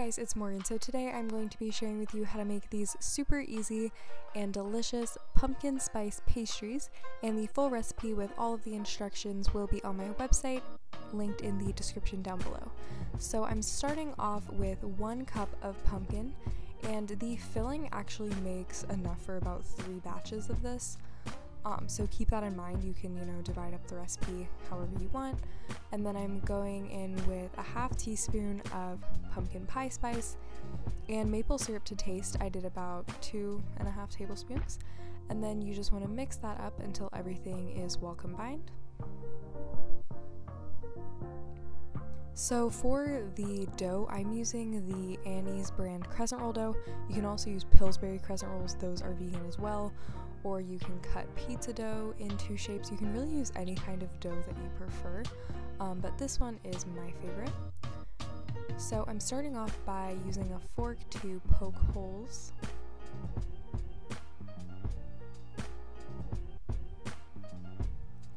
guys, it's Morgan. So today I'm going to be sharing with you how to make these super easy and delicious pumpkin spice pastries, and the full recipe with all of the instructions will be on my website, linked in the description down below. So I'm starting off with 1 cup of pumpkin, and the filling actually makes enough for about 3 batches of this. So keep that in mind. You can, divide up the recipe however you want. And then I'm going in with a 1/2 teaspoon of pumpkin pie spice and maple syrup to taste. I did about 2.5 tablespoons. And then you just want to mix that up until everything is well combined. So for the dough, I'm using the Annie's brand crescent roll dough. You can also use Pillsbury crescent rolls, those are vegan as well. Or you can cut pizza dough into shapes. You can really use any kind of dough that you prefer, but this one is my favorite. So I'm starting off by using a fork to poke holes.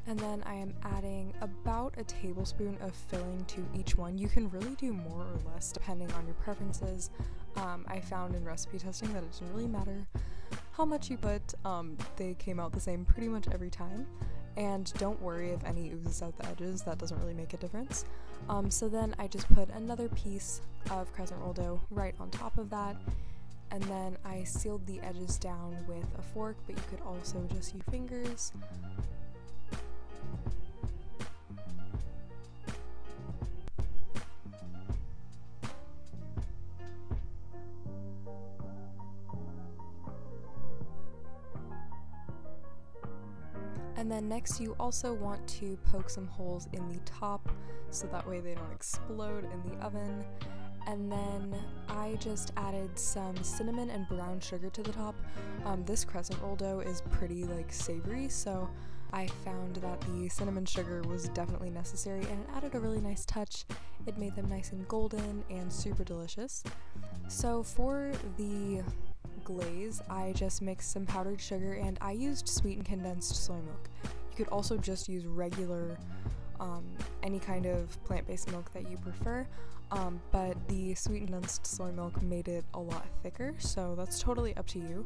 And then I am adding about a tablespoon of filling to each one. You can really do more or less depending on your preferences. I found in recipe testing that it doesn't really matter how much you put, they came out the same pretty much every time. And don't worry if any oozes out the edges, that doesn't really make a difference. So then I just put another piece of crescent roll dough right on top of that, and then I sealed the edges down with a fork, but you could also just use fingers. And then next you also want to poke some holes in the top so that way they don't explode in the oven. And then I just added some cinnamon and brown sugar to the top. This crescent roll dough is pretty savory, so I found that the cinnamon sugar was definitely necessary, and it added a really nice touch. It made them nice and golden and super delicious. So for the glaze, I just mixed some powdered sugar, and I used sweetened condensed soy milk. You could also just use regular, any kind of plant-based milk that you prefer, but the sweetened condensed soy milk made it a lot thicker, so that's totally up to you.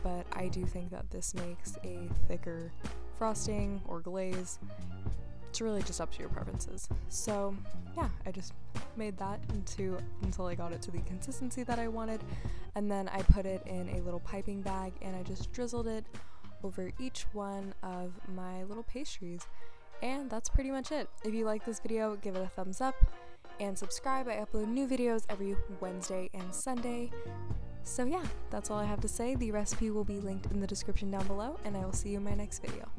But I do think that this makes a thicker frosting or glaze. It's really just up to your preferences. So yeah, I just made that until I got it to the consistency that I wanted, and then I put it in a little piping bag and I just drizzled it over each one of my little pastries, and that's pretty much it. If you like this video, give it a thumbs up and subscribe. I upload new videos every Wednesday and Sunday. So yeah, that's all I have to say. The recipe will be linked in the description down below, and I will see you in my next video.